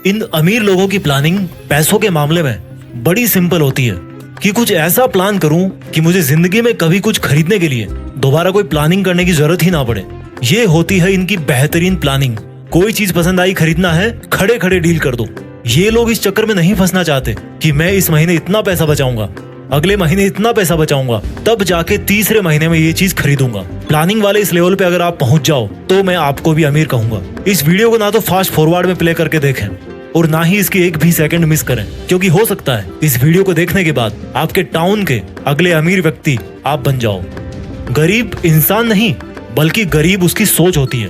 इन अमीर लोगों की प्लानिंग पैसों के मामले में बड़ी सिंपल होती है कि कुछ ऐसा प्लान करूं कि मुझे जिंदगी में कभी कुछ खरीदने के लिए दोबारा कोई प्लानिंग करने की जरूरत ही ना पड़े। ये होती है इनकी बेहतरीन प्लानिंग। कोई चीज पसंद आई, खरीदना है, खड़े खड़े डील कर दो। ये लोग इस चक्कर में नहीं फंसना चाहते कि मैं इस महीने इतना पैसा बचाऊंगा, अगले महीने इतना पैसा बचाऊंगा, तब जाके तीसरे महीने में ये चीज खरीदूंगा। प्लानिंग वाले इस लेवल पे अगर आप पहुंच जाओ तो मैं आपको भी अमीर कहूंगा। इस वीडियो को ना तो फास्ट फॉरवर्ड में प्ले करके देखें और ना ही इसकी एक भी सेकंड मिस करें, क्योंकि हो सकता है इस वीडियो को देखने के बाद आपके टाउन के अगले अमीर व्यक्ति आप बन जाओ। गरीब इंसान नहीं बल्कि गरीब उसकी सोच होती है,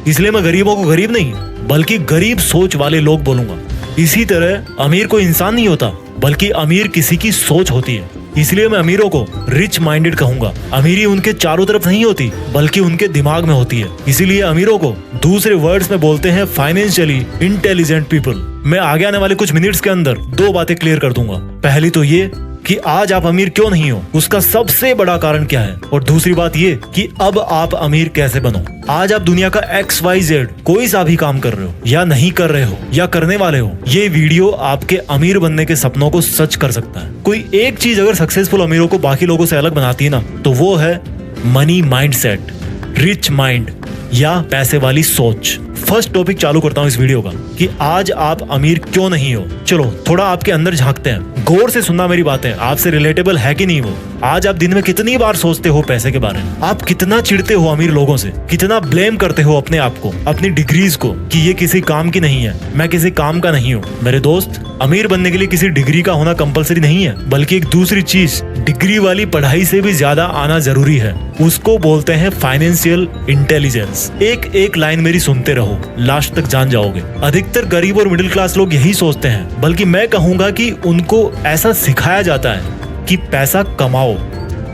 इसलिए मैं गरीबों को गरीब नहीं बल्कि गरीब सोच वाले लोग बोलूंगा। इसी तरह अमीर कोई इंसान नहीं होता बल्कि अमीर किसी की सोच होती है, इसलिए मैं अमीरों को रिच माइंडेड कहूंगा। अमीरी उनके चारों तरफ नहीं होती बल्कि उनके दिमाग में होती है, इसीलिए अमीरों को दूसरे वर्ड्स में बोलते हैं फाइनेंशियली इंटेलिजेंट पीपल। मैं आगे आने वाले कुछ मिनट्स के अंदर दो बातें क्लियर कर दूंगा। पहली तो ये कि आज आप अमीर क्यों नहीं हो, उसका सबसे बड़ा कारण क्या है, और दूसरी बात ये कि अब आप अमीर कैसे बनो। आज आप दुनिया का XYZ कोई सा भी काम कर रहे हो या नहीं कर रहे हो या करने वाले हो, ये वीडियो आपके अमीर बनने के सपनों को सच कर सकता है। कोई एक चीज अगर सक्सेसफुल अमीरों को बाकी लोगों से अलग बनाती है ना, तो वो है मनी माइंडसेट, रिच माइंड या पैसे वाली सोच। फर्स्ट टॉपिक चालू करता हूँ इस वीडियो का कि आज आप अमीर क्यों नहीं हो। चलो थोड़ा आपके अंदर झांकते हैं, गौर से सुनना मेरी बातें, आपसे रिलेटेबल है कि नहीं वो। आज आप दिन में कितनी बार सोचते हो पैसे के बारे में, आप कितना चिढ़ते हो अमीर लोगों से, कितना ब्लेम करते हो अपने आप को, अपनी डिग्रीज को कि ये किसी काम की नहीं है, मैं किसी काम का नहीं हूँ। मेरे दोस्त, अमीर बनने के लिए किसी डिग्री का होना कंपलसरी नहीं है, बल्कि एक दूसरी चीज डिग्री वाली पढ़ाई से भी ज्यादा आना जरूरी है। उसको बोलते हैं फाइनेंशियल इंटेलिजेंस। एक लाइन मेरी सुनते रहो, लास्ट तक जान जाओगे। अधिकतर गरीब और मिडिल क्लास लोग यही सोचते हैं, बल्कि मैं कहूंगा कि उनको ऐसा सिखाया जाता है कि पैसा कमाओ,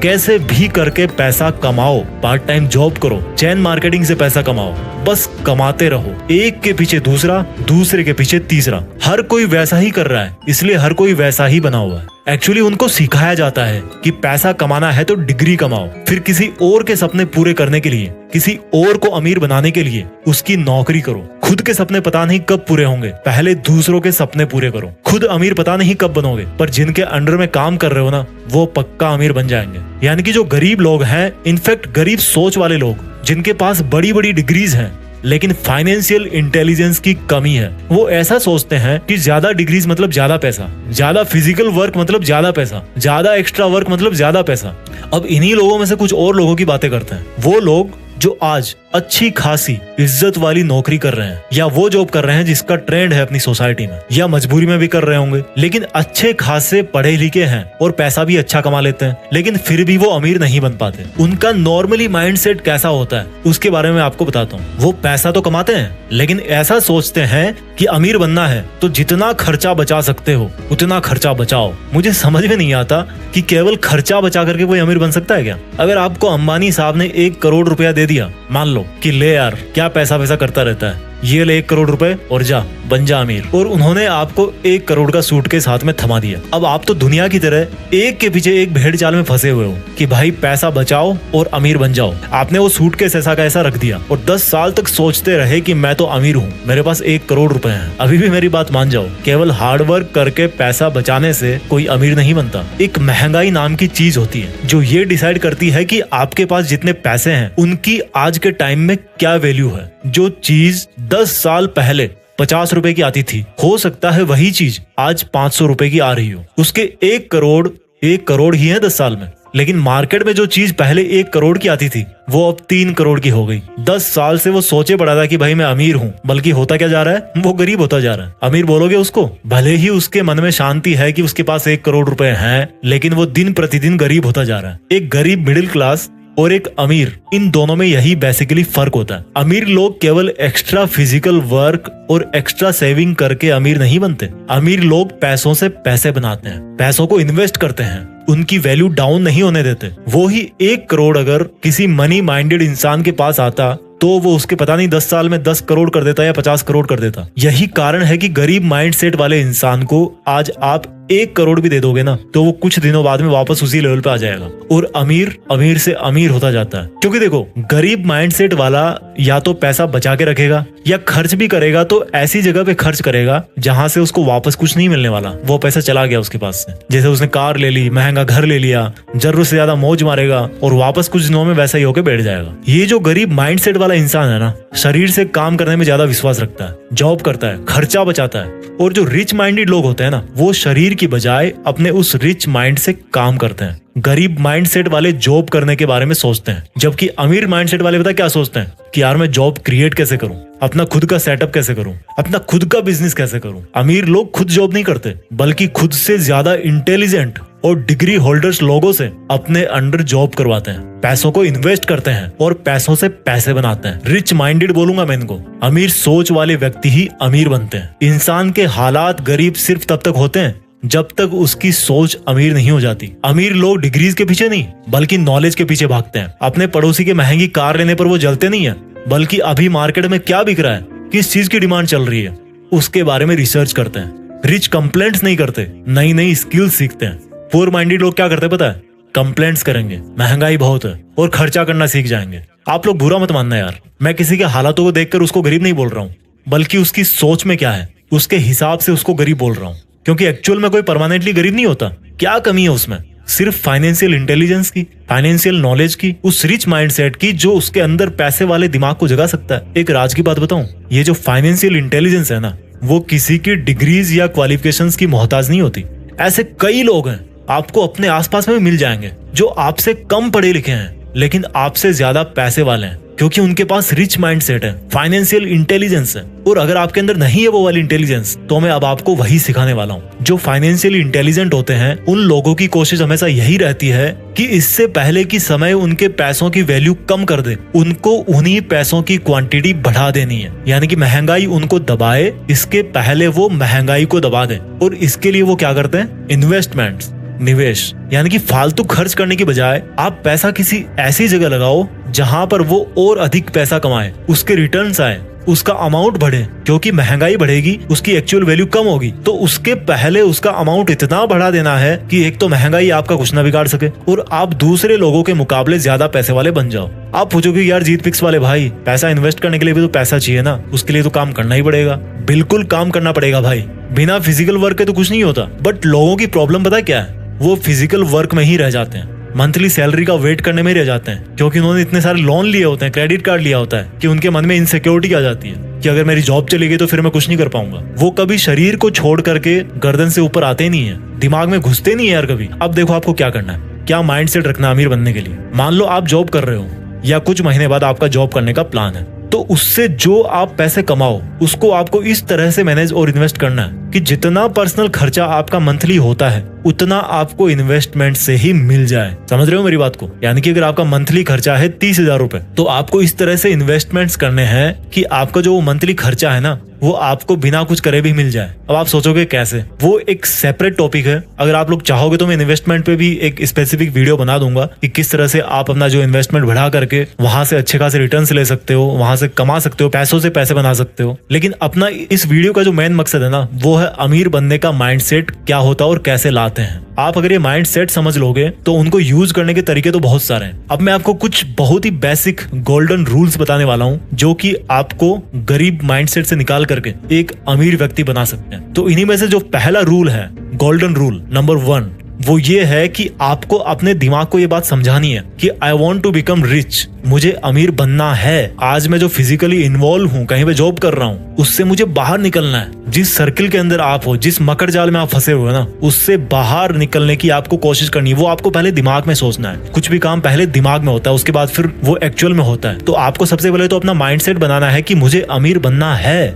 कैसे भी करके पैसा कमाओ, पार्ट टाइम जॉब करो, चैन मार्केटिंग से पैसा कमाओ, बस कमाते रहो। एक के पीछे दूसरा, दूसरे के पीछे तीसरा। हर कोई वैसा ही कर रहा है, इसलिए हर कोई वैसा ही बना हुआ है। एक्चुअली उनको सिखाया जाता है कि पैसा कमाना है तो डिग्री कमाओ, फिर किसी और के सपने पूरे करने के लिए, किसी और को अमीर बनाने के लिए उसकी नौकरी करो। खुद के सपने पता नहीं कब पूरे होंगे, पहले दूसरों के सपने पूरे करो। खुद अमीर पता नहीं कब बनोगे, पर जिनके अंडर में काम कर रहे हो ना, वो पक्का अमीर बन जाएंगे। यानी कि जो गरीब लोग हैं, इनफैक्ट गरीब सोच वाले लोग, जिनके पास बड़ी बड़ी डिग्रीज हैं लेकिन फाइनेंशियल इंटेलिजेंस की कमी है, वो ऐसा सोचते हैं कि ज्यादा डिग्रीज मतलब ज्यादा पैसा, ज्यादा फिजिकल वर्क मतलब ज्यादा पैसा, ज्यादा एक्स्ट्रा वर्क मतलब ज्यादा पैसा। अब इन्हीं लोगों में से कुछ और लोगों की बातें करते हैं, वो लोग जो आज अच्छी खासी इज्जत वाली नौकरी कर रहे हैं, या वो जॉब कर रहे हैं जिसका ट्रेंड है अपनी सोसाइटी में, या मजबूरी में भी कर रहे होंगे, लेकिन अच्छे खासे पढ़े लिखे हैं और पैसा भी अच्छा कमा लेते हैं, लेकिन फिर भी वो अमीर नहीं बन पाते। उनका नॉर्मली माइंडसेट कैसा होता है उसके बारे में आपको बताता हूँ। वो पैसा तो कमाते हैं लेकिन ऐसा सोचते हैं कि अमीर बनना है तो जितना खर्चा बचा सकते हो उतना खर्चा बचाओ। मुझे समझ में नहीं आता कि केवल खर्चा बचा करके कोई अमीर बन सकता है क्या? अगर आपको अंबानी साहब ने 1 करोड़ रुपया दे दिया, मान लो कि ले यार क्या पैसा वैसा करता रहता है, ये ले 1 करोड़ रुपए और जा बन जा अमीर, और उन्होंने आपको 1 करोड़ का सूटकेस हाथ में थमा दिया। अब आप तो दुनिया की तरह एक के पीछे एक भेड़ चाल में फंसे हुए हो कि भाई पैसा बचाओ और अमीर बन जाओ। आपने वो सूटकेस ऐसा का ऐसा रख दिया और 10 साल तक सोचते रहे कि मैं तो अमीर हूँ, मेरे पास 1 करोड़ रुपए हैं। अभी भी मेरी बात मान जाओ, केवल हार्डवर्क करके पैसा बचाने से कोई अमीर नहीं बनता। एक महंगाई नाम की चीज होती है जो ये डिसाइड करती है कि आपके पास जितने पैसे हैं उनकी आज के टाइम में क्या वैल्यू है। जो चीज 10 साल पहले 50 रुपए की आती थी, हो सकता है वही चीज आज 500 रुपए की आ रही हो। उसके 1 करोड़ ही है 10 साल में, लेकिन मार्केट में जो चीज पहले 1 करोड़ की आती थी वो अब 3 करोड़ की हो गई। 10 साल से वो सोचे पड़ा था कि भाई मैं अमीर हूँ, बल्कि होता क्या जा रहा है, वो गरीब होता जा रहा है। अमीर बोलोगे उसको, भले ही उसके मन में शांति है कि उसके पास 1 करोड़ रुपए हैं, लेकिन वो दिन प्रतिदिन गरीब होता जा रहा है। एक गरीब मिडिल क्लास और एक अमीर, इन दोनों में यही बेसिकली फर्क होता है। अमीर लोग केवल एक्स्ट्रा फिजिकल वर्क और एक्स्ट्रा सेविंग करके अमीर नहीं बनते। अमीर लोग पैसों से पैसे बनाते हैं, पैसों को इन्वेस्ट करते हैं, उनकी वैल्यू डाउन नहीं होने देते। वो ही 1 करोड़ अगर किसी मनी माइंडेड इंसान के पास आता तो वो उसके पता नहीं 10 साल में 10 करोड़ कर देता या 50 करोड़ कर देता। यही कारण है कि गरीब माइंडसेट वाले इंसान को आज आप 1 करोड़ भी दे दोगे ना तो वो कुछ दिनों बाद में वापस उसी लेवल पे आ जाएगा और अमीर अमीर से अमीर होता जाता है। क्योंकि देखो, गरीब माइंडसेट वाला या तो पैसा बचा के रखेगा या खर्च भी करेगा तो ऐसी जगह पे खर्च करेगा जहां से उसको वापस कुछ नहीं मिलने वाला, वो पैसा चला गया उसके पास से। जैसे उसने कार ले ली, महंगा घर ले लिया, जरूरत से ज्यादा मौज मारेगा और वापस कुछ दिनों में वैसा ही होकर बैठ जाएगा। ये जो गरीब माइंडसेट वाला इंसान है ना, शरीर से काम करने में ज्यादा विश्वास रखता है, जॉब करता है, खर्चा बचाता है। और जो रिच माइंडेड लोग होते हैं ना, वो शरीर की बजाय अपने उस रिच माइंड से काम करते हैं। गरीब माइंडसेट वाले जॉब करने के बारे में सोचते हैं, जबकि अमीर माइंडसेट वाले पता क्या सोचते हैं कि यार मैं जॉब क्रिएट कैसे करूं, अपना खुद का सेटअप कैसे करूं, अपना खुद का बिजनेस कैसे करूं। अमीर लोग खुद जॉब नहीं करते, बल्कि खुद से ज्यादा इंटेलिजेंट और डिग्री होल्डर्स लोगों से अपने अंडर जॉब करवाते हैं, पैसों को इन्वेस्ट करते हैं और पैसों से पैसे बनाते हैं। रिच माइंडेड बोलूंगा मैं इनको। अमीर सोच वाले व्यक्ति ही अमीर बनते हैं। इंसान के हालात गरीब सिर्फ तब तक होते हैं जब तक उसकी सोच अमीर नहीं हो जाती। अमीर लोग डिग्रीज के पीछे नहीं बल्कि नॉलेज के पीछे भागते हैं। अपने पड़ोसी के महंगी कार लेने पर वो जलते नहीं है, बल्कि अभी मार्केट में क्या बिक रहा है, किस चीज की डिमांड चल रही है, उसके बारे में रिसर्च करते हैं। रिच कंप्लेंट्स नहीं करते, नई नई स्किल्स सीखते हैं। पुअर माइंडेड लोग क्या करते हैं पता है? कंप्लेंट्स करेंगे, महंगाई बहुत है और खर्चा करना सीख जाएंगे। आप लोग बुरा मत मानना यार, मैं किसी के हालातों को देखकर उसको गरीब नहीं बोल रहा हूँ, बल्कि उसकी सोच में क्या है उसके हिसाब से उसको गरीब बोल रहा हूँ। क्योंकि एक्चुअल में कोई परमानेंटली गरीब नहीं होता। क्या कमी है उसमें? सिर्फ फाइनेंशियल इंटेलिजेंस की, फाइनेंशियल नॉलेज की, उस रिच माइंडसेट की जो उसके अंदर पैसे वाले दिमाग को जगा सकता है। एक राज की बात बताऊं, ये जो फाइनेंशियल इंटेलिजेंस है ना, वो किसी की डिग्रीज या क्वालिफिकेशंस की मोहताज नहीं होती। ऐसे कई लोग हैं, आपको अपने आसपास में मिल जाएंगे, जो आपसे कम पढ़े लिखे हैं लेकिन आपसे ज्यादा पैसे वाले हैं, क्योंकि उनके पास रिच माइंडसेट है, फाइनेंशियल इंटेलिजेंस है। और अगर आपके अंदर नहीं है वो वाली इंटेलिजेंस, तो मैं अब आपको वही सिखाने वाला हूँ। जो फाइनेंशियली इंटेलिजेंट होते हैं, उन लोगों की कोशिश हमेशा यही रहती है कि इससे पहले कि समय उनके पैसों की वैल्यू कम कर दे, उनको उन्हीं पैसों की क्वांटिटी बढ़ा देनी है। यानी कि महंगाई उनको दबाए, इसके पहले वो महंगाई को दबा दे। और इसके लिए वो क्या करते हैं? इन्वेस्टमेंट्स, निवेश। यानी कि फालतू खर्च करने की बजाय आप पैसा किसी ऐसी जगह लगाओ जहां पर वो और अधिक पैसा कमाए, उसके रिटर्न्स आए, उसका अमाउंट बढ़े। क्योंकि महंगाई बढ़ेगी, उसकी एक्चुअल वैल्यू कम होगी, तो उसके पहले उसका अमाउंट इतना बढ़ा देना है कि एक तो महंगाई आपका कुछ ना बिगाड़ सके और आप दूसरे लोगों के मुकाबले ज्यादा पैसे वाले बन जाओ। आप पूछोगे यार जीत फिक्स वाले भाई, पैसा इन्वेस्ट करने के लिए भी तो पैसा चाहिए ना, उसके लिए तो काम करना ही पड़ेगा। बिल्कुल काम करना पड़ेगा भाई, बिना फिजिकल वर्क के तो कुछ नहीं होता। बट लोगों की प्रॉब्लम पता क्या है? वो फिजिकल वर्क में ही रह जाते हैं, मंथली सैलरी का वेट करने में ही रह जाते हैं, क्योंकि उन्होंने इतने सारे लोन लिए होते हैं, क्रेडिट कार्ड लिया होता है, कि उनके मन में इनसिक्योरिटी आ जाती है कि अगर मेरी जॉब चली गई तो फिर मैं कुछ नहीं कर पाऊंगा। वो कभी शरीर को छोड़ करके गर्दन से ऊपर आते नहीं है, दिमाग में घुसते नहीं है यार कभी। अब देखो आपको क्या करना है, क्या माइंडसेट रखना अमीर बनने के लिए। मान लो आप जॉब कर रहे हो या कुछ महीने बाद आपका जॉब करने का प्लान है, तो उससे जो आप पैसे कमाओ उसको आपको इस तरह से मैनेज और इन्वेस्ट करना है कि जितना पर्सनल खर्चा आपका मंथली होता है उतना आपको इन्वेस्टमेंट से ही मिल जाए। समझ रहे हो मेरी बात को? यानी कि अगर आपका मंथली खर्चा है 30,000 रुपए, तो आपको इस तरह से इन्वेस्टमेंट्स करने हैं कि आपका जो मंथली खर्चा है ना, वो आपको बिना कुछ करे भी मिल जाए। अब आप सोचोगे कैसे? वो एक सेपरेट टॉपिक है। अगर आप लोग चाहोगे तो मैं इन्वेस्टमेंट पे भी एक स्पेसिफिक वीडियो बना दूंगा कि किस तरह से आप अपना जो इन्वेस्टमेंट बढ़ा करके वहां से अच्छे खासे रिटर्न्स ले सकते हो, वहां से कमा सकते हो, पैसों से पैसे बना सकते हो। लेकिन अपना इस वीडियो का जो मेन मकसद है ना, वो है अमीर बनने का माइंडसेट क्या होता है और कैसे लाते हैं। आप अगर ये माइंडसेट समझ लोगे तो उनको यूज करने के तरीके तो बहुत सारे हैं। अब मैं आपको कुछ बहुत ही बेसिक गोल्डन रूल्स बताने वाला हूँ, जो कि आपको गरीब माइंडसेट से निकाल करके एक अमीर व्यक्ति बना सकते हैं। तो इन्हीं में से जो पहला रूल है, गोल्डन रूल नंबर 1, वो ये है कि आपको अपने दिमाग को ये बात समझानी है कि I want to become rich, मुझे अमीर बनना है। आज मैं जो फिजिकली इन्वॉल्व हूँ, कहीं पे जॉब कर रहा हूँ, उससे मुझे बाहर निकलना है। जिस सर्किल के अंदर आप हो, जिस मकर जाल में आप फंसे हुए ना, उससे बाहर निकलने की आपको कोशिश करनी है। वो आपको पहले दिमाग में सोचना है। कुछ भी काम पहले दिमाग में होता है, उसके बाद फिर वो एक्चुअल में होता है। तो आपको सबसे पहले तो अपना माइंडसेट बनाना है कि मुझे अमीर बनना है।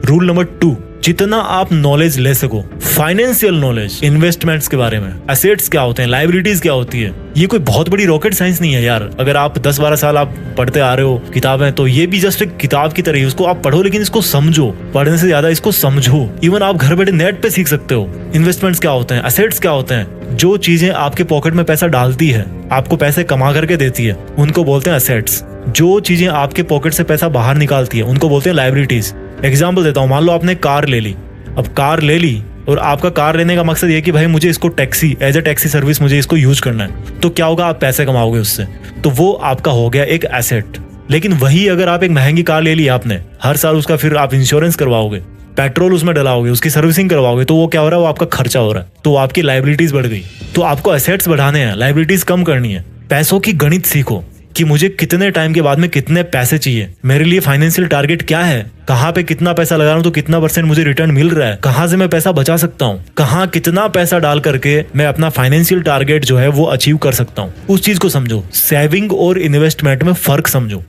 रूल नंबर 2, जितना आप नॉलेज ले सको, फाइनेंशियल नॉलेज, इन्वेस्टमेंट्स के बारे में, एसेट्स क्या होते हैं, लायबिलिटीज क्या होती है, ये कोई बहुत बड़ी रॉकेट साइंस नहीं है यार। अगर आप 10-12 साल आप पढ़ते आ रहे हो किताबें, तो ये भी जस्ट एक किताब की तरह ही, उसको आप पढ़ो लेकिन इसको समझो। पढ़ने से ज्यादा इसको समझो। इवन आप घर बैठे नेट पे सीख सकते हो इन्वेस्टमेंट्स क्या होते हैं, एसेट्स क्या होते हैं। जो चीजें आपके पॉकेट में पैसा डालती है, आपको पैसे कमा करके देती है, उनको बोलते हैं एसेट्स। जो चीजें आपके पॉकेट से पैसा बाहर निकालती है, उनको बोलते हैं लायबिलिटीज। एग्जाम्पल देता हूँ, मान लो आपने कार ले ली। अब कार ले ली और आपका कार लेने का मकसद ये कि भाई मुझे इसको taxi as a taxi service मुझे इसको यूज करना है, तो क्या होगा, आप पैसे कमाओगे उससे, तो वो आपका हो गया एक एसेट। लेकिन वही अगर आप एक महंगी कार ले ली आपने, हर साल उसका फिर आप इंश्योरेंस करवाओगे, पेट्रोल उसमें डलाओगे, उसकी सर्विसिंग करवाओगे, तो वो क्या हो रहा है, वो आपका खर्चा हो रहा है, तो आपकी लाइबिलिटीज बढ़ गई। तो आपको एसेट्स बढ़ाने हैं, लाइबिलिटीज कम करनी है। पैसों की गणित सीखो कि मुझे कितने टाइम के बाद में कितने पैसे चाहिए, मेरे लिए फाइनेंशियल टारगेट क्या है, कहाँ पे कितना पैसा लगा रहा हूँ तो कितना % मुझे रिटर्न मिल रहा है, कहाँ से मैं पैसा बचा सकता हूँ, कहाँ कितना पैसा डाल करके मैं अपना फाइनेंशियल टारगेट जो है वो अचीव कर सकता हूँ। उस चीज को समझो, सेविंग और इन्वेस्टमेंट में फर्क समझो।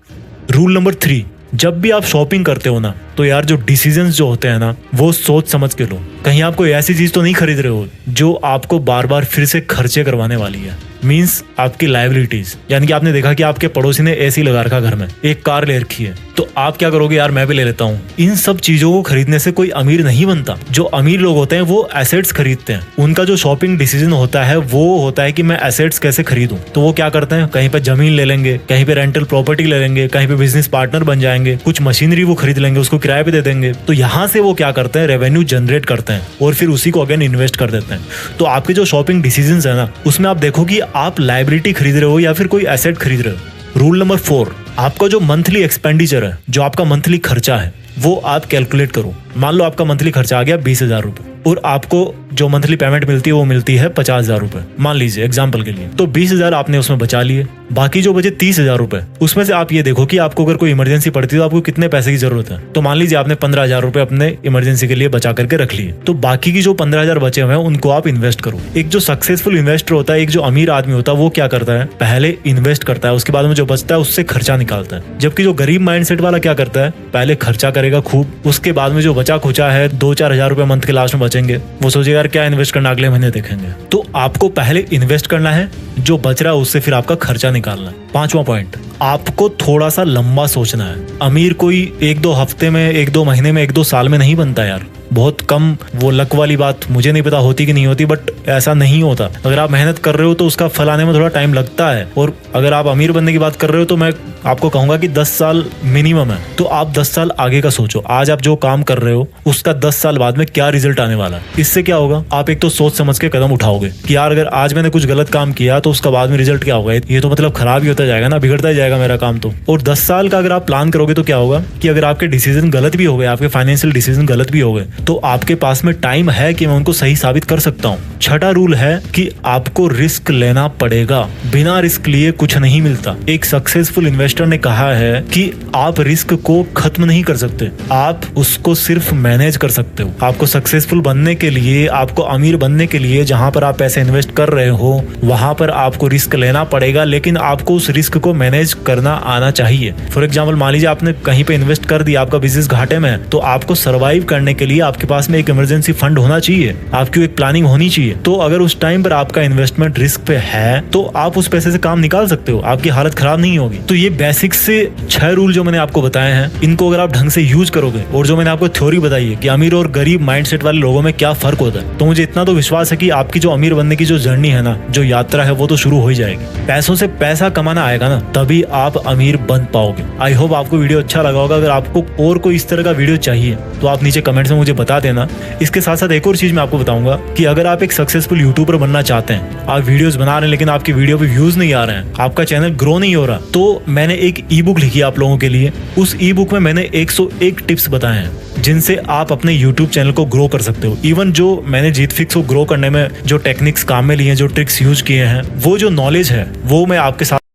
रूल नंबर 3, जब भी आप शॉपिंग करते हो ना, तो यार जो डिसीजंस जो होते हैं ना, वो सोच समझ के लो। कहीं आप कोई ऐसी चीज तो नहीं खरीद रहे हो जो आपको बार बार फिर से खर्चे करवाने वाली है। मींस आपकी लायबिलिटीज, यानी कि आपने देखा कि आपके पड़ोसी ने एसी लगा रखा घर में, एक कार ले रखी है, तो आप क्या करोगे, यार मैं भी ले लेता हूँ। इन सब चीजों को खरीदने से कोई अमीर नहीं बनता। जो अमीर लोग होते हैं वो एसेट्स खरीदते हैं। उनका जो शॉपिंग डिसीजन होता है वो होता है कि मैं एसेट्स कैसे खरीदूं। तो वो क्या करते हैं, कहीं पे जमीन ले लेंगे, कहीं पे रेंटल प्रॉपर्टी ले लेंगे, कहीं पे बिजनेस पार्टनर बन जाएंगे, कुछ मशीनरी वो खरीद लेंगे, उसको किराए पे दे देंगे। तो यहाँ से वो क्या करते हैं, रेवेन्यू जनरेट करते हैं और फिर उसी को अगेन इन्वेस्ट कर देते हैं। तो आपके जो शॉपिंग डिसीजंस है ना, उसमें आप देखो कि आप लायबिलिटी खरीद रहे हो या फिर कोई एसेट खरीद रहे हो। रूल नंबर 4, आपका जो मंथली एक्सपेंडिचर है, जो आपका मंथली खर्चा है, वो आप कैलकुलेट करो। मान लो आपका मंथली खर्चा आ गया 20,000 रुपए और आपको जो मंथली पेमेंट मिलती है वो मिलती है 50,000 रुपए, मान लीजिए एग्जाम्पल के लिए। तो 20,000 आपने उसमें बचा लिए, बाकी जो बचे 30,000 रुपए, उसमें से आप ये देखो कि आपको अगर कोई इमरजेंसी पड़ती है तो आपको कितने पैसे की जरूरत है। तो मान लीजिए आपने 15,000 रुपए अपने इमरजेंसी के लिए बचा करके रख लिए, तो बाकी की जो 15,000 बचे हुए हैं उनको आप इन्वेस्ट करो। एक जो सक्सेसफुल इन्वेस्टर होता है, एक जो अमीर आदमी होता है, वो क्या करता है, पहले इन्वेस्ट करता है, उसके बाद में जो बचता है उससे खर्चा निकालता है। जबकि जो गरीब माइंडसेट वाला क्या करता है, पहले खर्चा करेगा खूब, उसके बाद में जो बचा खुचा है 2-4 हजार रुपए मंथ के लास्ट में बचेंगे, वो सोचेगा यार क्या इन्वेस्ट करना, अगले महीने देखेंगे। तो आपको पहले इन्वेस्ट करना है, जो बच रहा है उससे फिर आपका खर्चा निकालना है। 5वां पॉइंट, आपको थोड़ा सा लंबा सोचना है। अमीर कोई 1-2 हफ्ते में, 1-2 महीने में, 1-2 साल में नहीं बनता यार। बहुत कम, वो लक वाली बात मुझे नहीं पता होती कि नहीं होती, बट ऐसा नहीं होता। अगर आप मेहनत कर रहे हो तो उसका फल आने में थोड़ा टाइम लगता है। और अगर आप अमीर बनने की बात कर रहे हो तो मैं आपको कहूंगा कि 10 साल मिनिमम है। तो आप 10 साल आगे का सोचो, आज आप जो काम कर रहे हो उसका 10 साल बाद में क्या रिजल्ट आने वाला है। इससे क्या होगा, आप एक तो सोच समझ के कदम उठाओगे कि यार अगर आज मैंने कुछ गलत काम किया तो उसका बाद में रिजल्ट क्या होगा, ये तो मतलब खराब ही होता जाएगा ना, बिगड़ता ही जाएगा मेरा काम तो। और 10 साल का अगर आप प्लान करोगे तो क्या होगा कि अगर आपके डिसीजन गलत भी हो गए, आपके फाइनेंशियल डिसीजन गलत भी हो गए, तो आपके पास में टाइम है कि मैं उनको सही साबित कर सकता हूँ। 6वां रूल है कि आपको रिस्क लेना पड़ेगा, बिना रिस्क लिए कुछ नहीं मिलता। एक सक्सेसफुल इन्वेस्टर ने कहा है कि आप रिस्क को खत्म नहीं कर सकते, आप उसको सिर्फ मैनेज कर सकते हो। आपको सक्सेसफुल बनने के लिए, आपको अमीर बनने के लिए जहां पर आप पैसे इन्वेस्ट कर रहे हो वहां पर आपको रिस्क लेना पड़ेगा, लेकिन आपको उस रिस्क को मैनेज करना आना चाहिए। फॉर एग्जाम्पल, मान लीजिए आपने कहीं पे इन्वेस्ट कर दिया, आपका बिजनेस घाटे में है, तो आपको सर्वाइव करने के लिए आपके पास में एक इमरजेंसी फंड होना चाहिए, आपकी एक प्लानिंग होनी चाहिए। तो अगर उस टाइम पर आपका इन्वेस्टमेंट रिस्क पे है तो आप उस पैसे से काम निकाल सकते हो, आपकी हालत खराब नहीं होगी। तो ये बेसिक से 6 रूल जो मैंने आपको बताए हैं, इनको अगर आप ढंग से यूज करोगे, और जो मैंने आपको थ्योरी बताई है कि अमीर और गरीब माइंडसेट वाले लोगों में क्या फर्क होता है, तो मुझे इतना तो विश्वास है कि आपकी जो अमीर बनने की जो जर्नी है ना, जो यात्रा है, वो तो शुरू हो ही जाएगी। पैसों से पैसा कमाना आएगा ना, तभी आप अमीर बन पाओगे। आई होप आपको वीडियो अच्छा लगा होगा। अगर आपको और कोई इस तरह का वीडियो चाहिए तो आप नीचे कमेंट्स में मुझे बता देना। इसके साथ साथ एक और चीज मैं आपको बताऊंगा कि अगर आप एक सक्सेसफुल यूट्यूबर बनना चाहते हैं, आप वीडियोस बना रहे हैं लेकिन आपकी वीडियो पे व्यूज नहीं आ रहे हैं, आपका चैनल ग्रो नहीं हो रहा, तो मैंने एक ई बुक लिखी है आप लोगों के लिए। उस ई बुक में मैंने 101 टिप्स बताए हैं जिनसे आप अपने यूट्यूब चैनल को ग्रो कर सकते हो। इवन जो मैंने जीत फिक्स को ग्रो करने में जो टेक्निक्स काम में लिए हैं, जो ट्रिक्स यूज किए हैं, वो जो नॉलेज है वो मैं आपके साथ